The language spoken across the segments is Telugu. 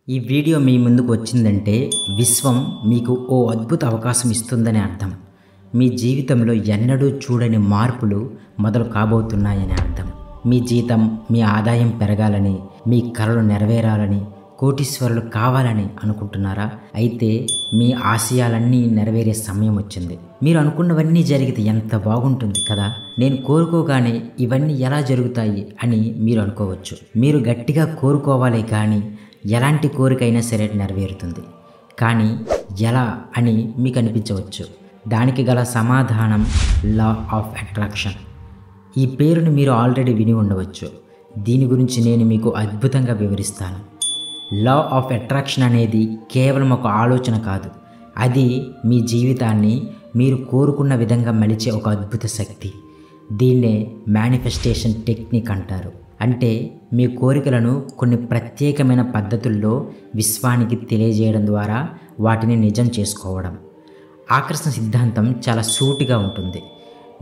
ఈ వీడియో మీ ముందుకు వచ్చిందంటే విశ్వం మీకు ఓ అద్భుత అవకాశం ఇస్తుందని అర్థం. మీ జీవితంలో ఎన్నడూ చూడని మార్పులు మొదలు కాబోతున్నాయని అర్థం. మీ జీతం, మీ ఆదాయం పెరగాలని, మీ కలలు నెరవేరాలని, కోటీశ్వరులు కావాలని అనుకుంటున్నారా? అయితే మీ ఆశయాలన్నీ నెరవేరే సమయం వచ్చింది. మీరు అనుకున్నవన్నీ జరిగితే ఎంత బాగుంటుంది కదా. నేను కోరుకోగానే ఇవన్నీ ఎలా జరుగుతాయి అని మీరు అనుకోవచ్చు. మీరు గట్టిగా కోరుకోవాలి, కానీ ఎలాంటి కోరికైనా సరే నెరవేరుతుంది. కానీ ఎలా అని మీకు అనిపించవచ్చు. దానికి గల సమాధానం లా ఆఫ్ అట్రాక్షన్. ఈ పేరుని మీరు ఆల్రెడీ విని ఉండవచ్చు. దీని గురించి నేను మీకు అద్భుతంగా వివరిస్తాను. లా ఆఫ్ అట్రాక్షన్ అనేది కేవలం ఒక ఆలోచన కాదు, అది మీ జీవితాన్ని మీరు కోరుకున్న విధంగా మలిచే ఒక అద్భుత శక్తి. దీన్నే మేనిఫెస్టేషన్ టెక్నిక్ అంటారు. అంటే మీ కోరికలను కొన్ని ప్రత్యేకమైన పద్ధతుల్లో విశ్వానికి తెలియజేయడం ద్వారా వాటిని నిజం చేసుకోవడం. ఆకర్షణ సిద్ధాంతం చాలా సూటిగా ఉంటుంది.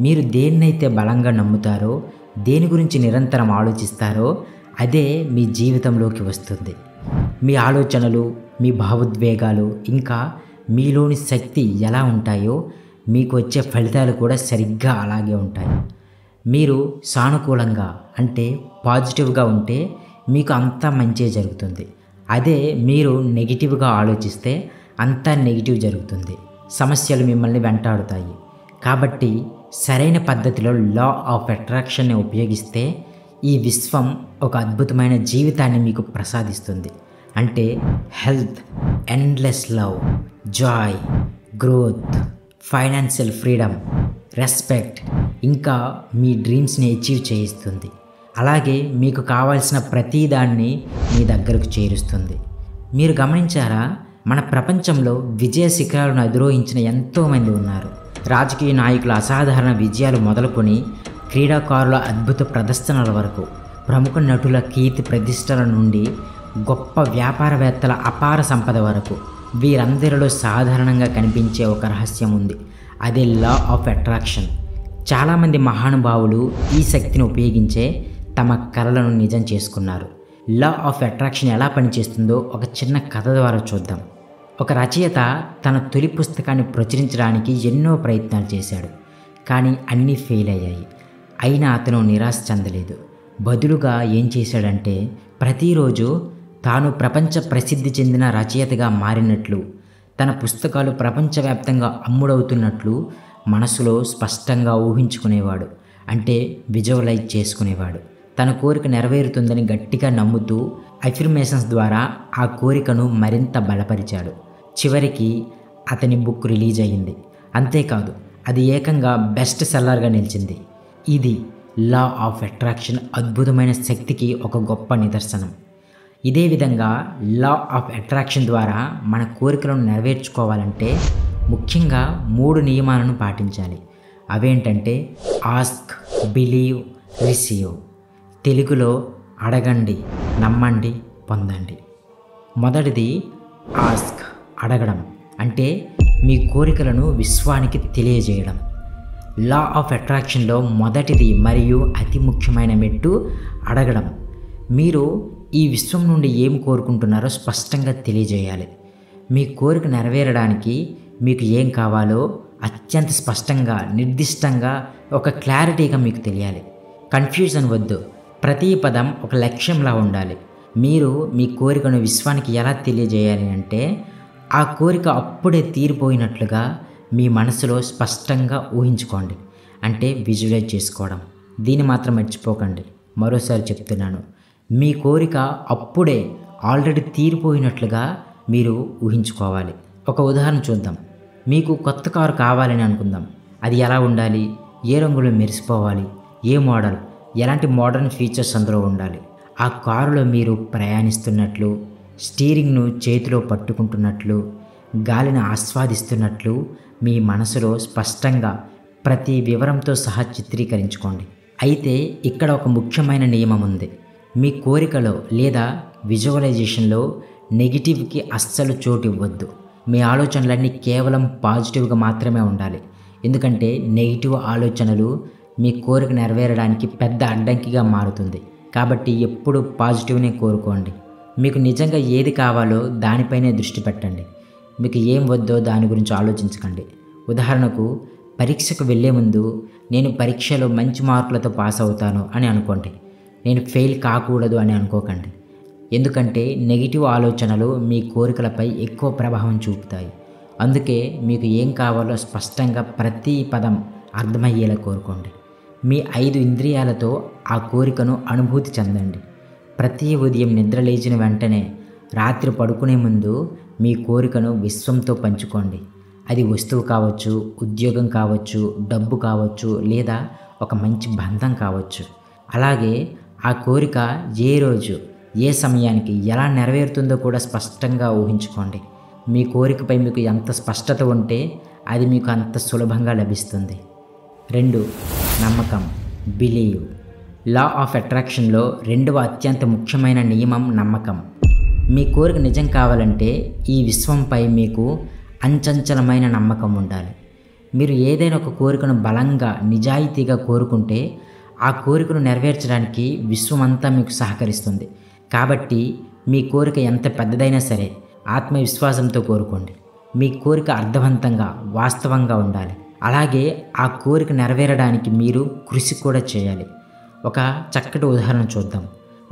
మీరు దేన్నైతే బలంగా నమ్ముతారో, దేని గురించి నిరంతరం ఆలోచిస్తారో, అదే మీ జీవితంలోకి వస్తుంది. మీ ఆలోచనలు, మీ భావోద్వేగాలు, ఇంకా మీలోని శక్తి ఎలా ఉంటాయో మీకు వచ్చే ఫలితాలు కూడా సరిగ్గా అలాగే ఉంటాయి. మీరు సానుకూలంగా అంటే పాజిటివ్గా ఉంటే మీకు అంతా మంచి జరుగుతుంది. అదే మీరు నెగిటివ్గా ఆలోచిస్తే అంతా నెగిటివ్ జరుగుతుంది. సమస్యలు మిమ్మల్ని వెంటాడుతాయి. కాబట్టి సరైన పద్ధతిలో లా ఆఫ్ అట్రాక్షన్ని ఉపయోగిస్తే ఈ విశ్వం ఒక అద్భుతమైన జీవితాన్ని మీకు ప్రసాదిస్తుంది. అంటే health, endless love, Joy, growth, financial freedom, respect, ఇంకా మీ డ్రీమ్స్ని అచీవ్ చేయిస్తుంది. అలాగే మీకు కావాల్సిన ప్రతిదాన్ని మీ దగ్గరకు చేరుస్తుంది. మీరు గమనించారా, మన ప్రపంచంలో విజయ శిఖరాలను అధిరోహించిన ఎంతోమంది ఉన్నారు. రాజకీయ నాయకుల అసాధారణ విజయాలు మొదలుకొని క్రీడాకారుల అద్భుత ప్రదర్శనల వరకు, ప్రముఖ నటుల కీర్తి ప్రతిష్టల నుండి గొప్ప వ్యాపారవేత్తల అపార సంపద వరకు, వీరందరిలో సాధారణంగా కనిపించే ఒక రహస్యం ఉంది. అదే లా ఆఫ్ అట్రాక్షన్. చాలామంది మహానుభావులు ఈ శక్తిని ఉపయోగించే తమ కలలను నిజం చేసుకున్నారు. లా ఆఫ్ అట్రాక్షన్ ఎలా పనిచేస్తుందో ఒక చిన్న కథ ద్వారా చూద్దాం. ఒక రచయిత తన తొలి పుస్తకాన్ని ప్రచురించడానికి ఎన్నో ప్రయత్నాలు చేశాడు, కానీ అన్నీ ఫెయిల్ అయ్యాయి. అయినా అతను నిరాశ చెందలేదు. బదులుగా ఏం చేశాడంటే, ప్రతిరోజు తాను ప్రపంచ ప్రసిద్ధి చెందిన రచయితగా మారినట్లు, తన పుస్తకాలు ప్రపంచవ్యాప్తంగా అమ్ముడవుతున్నట్లు మనసులో స్పష్టంగా ఊహించుకునేవాడు. అంటే విజువలైజ్ చేసుకునేవాడు. తన కోరిక నెరవేరుతుందని గట్టిగా నమ్ముతూ అఫర్మేషన్స్ ద్వారా ఆ కోరికను మరింత బలపరిచాడు. చివరికి అతని బుక్ రిలీజ్ అయ్యింది. అంతేకాదు, అది ఏకంగా బెస్ట్ సెల్లర్గా నిలిచింది. ఇది లా ఆఫ్ అట్రాక్షన్ అద్భుతమైన శక్తికి ఒక గొప్ప నిదర్శనం. ఇదే విధంగా లా ఆఫ్ అట్రాక్షన్ ద్వారా మన కోరికలను నెరవేర్చుకోవాలంటే ముఖ్యంగా 3 నియమాలను పాటించాలి. అవేంటంటే ఆస్క్, బిలీవ్, రిసీవ్. తెలుగులో అడగండి, నమ్మండి, పొందండి. మొదటిది ఆస్క్, అడగడం. అంటే మీ కోరికలను విశ్వానికి తెలియజేయడం. లా ఆఫ్ అట్రాక్షన్లో మొదటిది మరియు అతి ముఖ్యమైన మెట్టు అడగడం. మీరు ఈ విశ్వం నుండి ఏం కోరుకుంటున్నారో స్పష్టంగా తెలియజేయాలి. మీ కోరిక నెరవేరడానికి మీకు ఏం కావాలో అత్యంత స్పష్టంగా, నిర్దిష్టంగా, ఒక క్లారిటీగా మీకు తెలియాలి. కన్ఫ్యూజన్ వద్దు. ప్రతి పదం ఒక లక్ష్యంలా ఉండాలి. మీరు మీ కోరికను విశ్వానికి ఎలా తెలియజేయాలి అంటే, ఆ కోరిక అప్పుడే తీరిపోయినట్లుగా మీ మనసులో స్పష్టంగా ఊహించుకోండి. అంటే విజువలైజ్ చేసుకోవడం. దీన్ని మాత్రం మర్చిపోకండి. మరోసారి చెప్తున్నాను, మీ కోరిక అప్పుడే ఆల్రెడీ తీరిపోయినట్లుగా మీరు ఊహించుకోవాలి. ఒక ఉదాహరణ చూద్దాం. మీకు కొత్త కారు కావాలని అనుకుందాం. అది ఎలా ఉండాలి? ఏ రంగులో మెరిసిపోవాలి? ఏ మోడల్? ఎలాంటి మోడర్న్ ఫీచర్స్ అందులో ఉండాలి? ఆ కారులో మీరు ప్రయాణిస్తున్నట్లు, స్టీరింగ్ను చేతిలో పట్టుకుంటున్నట్లు, గాలిని ఆస్వాదిస్తున్నట్లు మీ మనసులో స్పష్టంగా ప్రతి వివరంతో సహా చిత్రీకరించుకోండి. అయితే ఇక్కడ ఒక ముఖ్యమైన నియమం ఉంది. మీ కోరికలో లేదా విజువలైజేషన్లో నెగిటివ్కి అస్సలు చోటు ఇవ్వద్దు. మీ ఆలోచనలన్నీ కేవలం పాజిటివ్గా మాత్రమే ఉండాలి. ఎందుకంటే నెగిటివ్ ఆలోచనలు మీ కోరిక నెరవేరడానికి పెద్ద అడ్డంకిగా మారుతుంది. కాబట్టి ఎప్పుడు పాజిటివ్నే కోరుకోండి. మీకు నిజంగా ఏది కావాలో దానిపైనే దృష్టి పెట్టండి. మీకు ఏం వద్దో దాని గురించి ఆలోచించకండి. ఉదాహరణకు, పరీక్షకు వెళ్ళే ముందు నేను పరీక్షలో మంచి మార్కులతో పాస్ అవుతాను అని అనుకోండి. నేను ఫెయిల్ కాకూడదు అని అనుకోకండి. ఎందుకంటే నెగిటివ్ ఆలోచనలు మీ కోరికలపై ఎక్కువ ప్రభావం చూపుతాయి. అందుకే మీకు ఏం కావాలో స్పష్టంగా ప్రతి పదం అర్థమయ్యేలా కోరుకోండి. మీ 5 ఇంద్రియాలతో ఆ కోరికను అనుభూతి చెందండి. ప్రతి ఉదయం నిద్ర లేచిన వెంటనే రాత్రి పడుకునే ముందు మీ కోరికను విశ్వంతో పంచుకోండి. అది వస్తువు కావచ్చు, ఉద్యోగం కావచ్చు, డబ్బు కావచ్చు, లేదా ఒక మంచి బంధం కావచ్చు. అలాగే ఆ కోరిక ఏ రోజు, ఏ సమయానికి ఎలా నెరవేరుతుందో కూడా స్పష్టంగా ఊహించుకోండి. మీ కోరికపై మీకు ఎంత స్పష్టత ఉంటే అది మీకు అంత సులభంగా లభిస్తుంది. 2. నమ్మకం, బిలీవ్. లా ఆఫ్ అట్రాక్షన్లో రెండవ అత్యంత ముఖ్యమైన నియమం నమ్మకం. మీ కోరిక నిజం కావాలంటే ఈ విశ్వంపై మీకు అంచంచలమైన నమ్మకం ఉండాలి. మీరు ఏదైనా ఒక కోరికను బలంగా, నిజాయితీగా కోరుకుంటే ఆ కోరికను నెరవేర్చడానికి విశ్వమంతా మీకు సహకరిస్తుంది. కాబట్టి మీ కోరిక ఎంత పెద్దదైనా సరే ఆత్మవిశ్వాసంతో కోరుకోండి. మీ కోరిక అర్థవంతంగా, వాస్తవంగా ఉండాలి. అలాగే ఆ కోరిక నెరవేరడానికి మీరు కృషి కూడా చేయాలి. ఒక చక్కటి ఉదాహరణ చూద్దాం.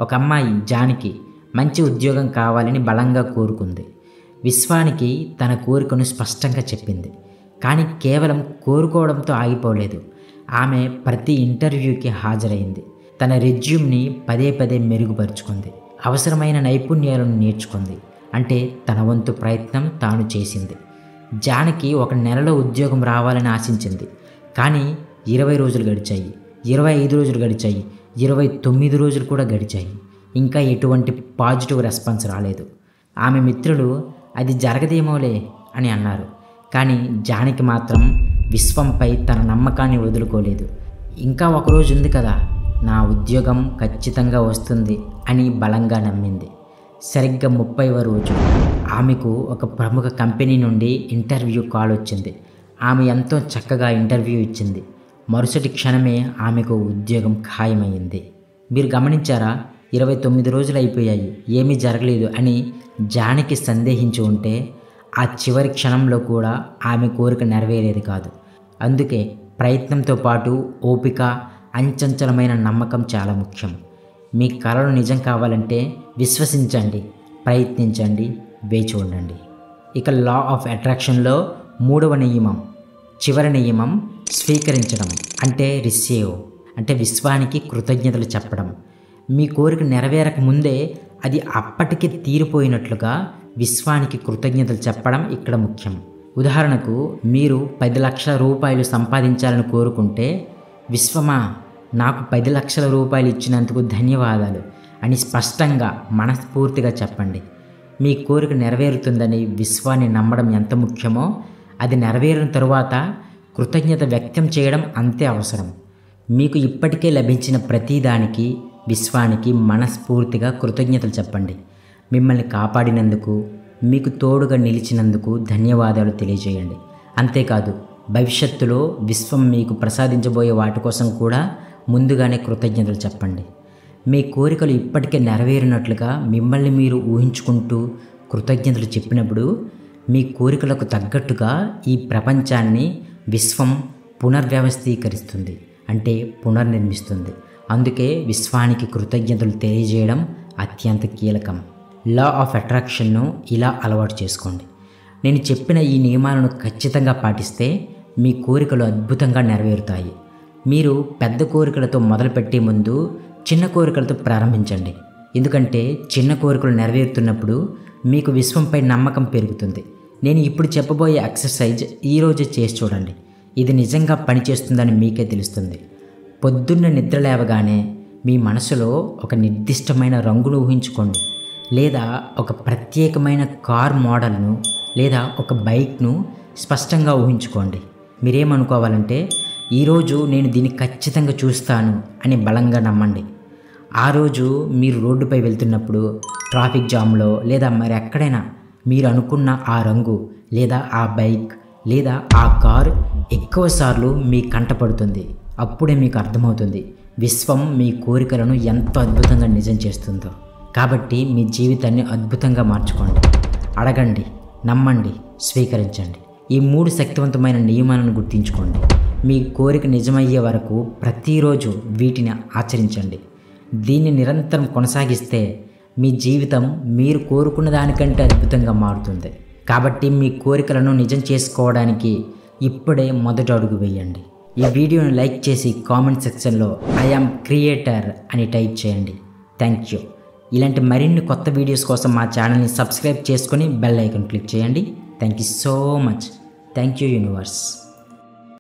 ఒక అమ్మాయి జానకి మంచి ఉద్యోగం కావాలని బలంగా కోరుకుంది. విశ్వానికి తన కోరికను స్పష్టంగా చెప్పింది. కానీ కేవలం కోరుకోవడంతో ఆగిపోలేదు. ఆమె ప్రతి ఇంటర్వ్యూకి హాజరైంది. తన రెజ్యూమ్ని పదే పదే మెరుగుపరుచుకుంది. అవసరమైన నైపుణ్యాలను నేర్చుకుంది. అంటే తన వంతు ప్రయత్నం తాను చేసింది. జానకి 1 నెలలో ఉద్యోగం రావాలని ఆశించింది. కానీ 20 రోజులు గడిచాయి, 25 రోజులు గడిచాయి, 29 రోజులు కూడా గడిచాయి. ఇంకా ఎటువంటి పాజిటివ్ రెస్పాన్స్ రాలేదు. ఆమె మిత్రులు అది జరగదేమోలే అని అన్నారు. కానీ జానకి మాత్రం విశ్వంపై తన నమ్మకాన్ని వదులుకోలేదు. ఇంకా 1 రోజు ఉంది కదా, నా ఉద్యోగం ఖచ్చితంగా వస్తుంది అని బలంగా నమ్మింది. సరిగ్గా 30వ రోజు ఆమెకు ఒక ప్రముఖ కంపెనీ నుండి ఇంటర్వ్యూ కాల్ వచ్చింది. ఆమె ఎంతో చక్కగా ఇంటర్వ్యూ ఇచ్చింది. మరుసటి క్షణమే ఆమెకు ఉద్యోగం ఖాయమైంది. మీరు గమనించారా? 29 రోజులు అయిపోయాయి, ఏమీ జరగలేదు అని జానకి సందేహించి ఉంటే ఆ చివరి క్షణంలో కూడా ఆమె కోరిక నెరవేరేది కాదు. అందుకే ప్రయత్నంతో పాటు ఓపిక, అంచంచలమైన నమ్మకం చాలా ముఖ్యం. మీ కలలు నిజం కావాలంటే విశ్వసించండి, ప్రయత్నించండి, వేచి ఉండండి. ఇక లా ఆఫ్ అట్రాక్షన్లో 3వ నియమం, చివరి నియమం స్వీకరించడం, అంటే రిసీవ్, అంటే విశ్వానికి కృతజ్ఞతలు చెప్పడం. మీ కోరిక నెరవేరక ముందే అది అప్పటికే తీరిపోయినట్లుగా విశ్వానికి కృతజ్ఞతలు చెప్పడం ఇక్కడ ముఖ్యం. ఉదాహరణకు, మీరు 10 లక్షల రూపాయలు సంపాదించాలని కోరుకుంటే, విశ్వమా, నాకు 10 లక్షల రూపాయలు ఇచ్చినందుకు ధన్యవాదాలు అని స్పష్టంగా, మనస్ఫూర్తిగా చెప్పండి. మీ కోరిక నెరవేరుతుందని విశ్వాన్ని నమ్మడం ఎంత ముఖ్యమో, అది నెరవేరిన తరువాత కృతజ్ఞత వ్యక్తం చేయడం అంతే అవసరం. మీకు ఇప్పటికే లభించిన ప్రతిదానికి విశ్వానికి మనస్ఫూర్తిగా కృతజ్ఞతలు చెప్పండి. మిమ్మల్ని కాపాడినందుకు, మీకు తోడుగా నిలిచినందుకు ధన్యవాదాలు తెలియజేయండి. అంతేకాదు, భవిష్యత్తులో విశ్వం మీకు ప్రసాదించబోయే వాటి కోసం కూడా ముందుగానే కృతజ్ఞతలు చెప్పండి. మీ కోరికలు ఇప్పటికే నెరవేరినట్లుగా మిమ్మల్ని మీరు ఊహించుకుంటూ కృతజ్ఞతలు చెప్పినప్పుడు మీ కోరికలకు తగ్గట్టుగా ఈ ప్రపంచాన్ని విశ్వం పునర్వ్యవస్థీకరిస్తుంది, అంటే పునర్నిర్మిస్తుంది. అందుకే విశ్వానికి కృతజ్ఞతలు తెలియజేయడం అత్యంత కీలకం. లా ఆఫ్ అట్రాక్షన్ను ఇలా అలవాటు చేసుకోండి. నేను చెప్పిన ఈ నియమాలను ఖచ్చితంగా పాటిస్తే మీ కోరికలు అద్భుతంగా నెరవేరుతాయి. మీరు పెద్ద కోరికలతో మొదలుపెట్టే ముందు చిన్న కోరికలతో ప్రారంభించండి. ఎందుకంటే చిన్న కోరికలు నెరవేరుతున్నప్పుడు మీకు విశ్వంపై నమ్మకం పెరుగుతుంది. నేను ఇప్పుడు చెప్పబోయే ఎక్సర్సైజ్ ఈరోజే చేసి చూడండి. ఇది నిజంగా పనిచేస్తుందని మీకే తెలుస్తుంది. పొద్దున్న నిద్ర లేవగానే మీ మనసులో ఒక నిర్దిష్టమైన రంగును ఊహించుకోండి, లేదా ఒక ప్రత్యేకమైన కార్ మోడల్ను, లేదా ఒక బైక్ను స్పష్టంగా ఊహించుకోండి. మీరేమనుకోవాలంటే, ఈరోజు నేను దీన్ని ఖచ్చితంగా చూస్తాను అని బలంగా నమ్మండి. ఆ రోజు మీరు రోడ్డుపై వెళ్తున్నప్పుడు, ట్రాఫిక్ జామ్లో, లేదా మరి ఎక్కడైనా మీరు అనుకున్న ఆ రంగు, లేదా ఆ బైక్, లేదా ఆ కారు ఎక్కువసార్లు మీ కంటపడుతుంది. అప్పుడే మీకు అర్థమవుతుంది విశ్వం మీ కోరికలను ఎంత అద్భుతంగా నిజం చేస్తుందో. కాబట్టి మీ జీవితాన్ని అద్భుతంగా మార్చుకోండి. అడగండి, నమ్మండి, స్వీకరించండి. ఈ 3 శక్తివంతమైన నియమాలను గుర్తుంచుకోండి. మీ కోరిక నిజమయ్యే వరకు ప్రతిరోజు వీటిని ఆచరించండి. దీన్ని నిరంతరం కొనసాగిస్తే మీ జీవితం మీరు కోరుకున్న దానికంటే అద్భుతంగా మారుతుంది. కాబట్టి మీ కోరికలను నిజం చేసుకోవడానికి ఇప్పుడే మొదటి అడుగు వేయండి. ఈ వీడియోని లైక్ చేసి కామెంట్ సెక్షన్లో ఐ యామ్ క్రియేటర్ అని టైప్ చేయండి. Thank you. ఇలాంటి మరిన్ని కొత్త వీడియోస్ కోసం మా ఛానల్ని సబ్స్క్రైబ్ చేసుకొని బెల్ ఐకాన్ క్లిక్ చేయండి. Thank you so much. Thank you universe.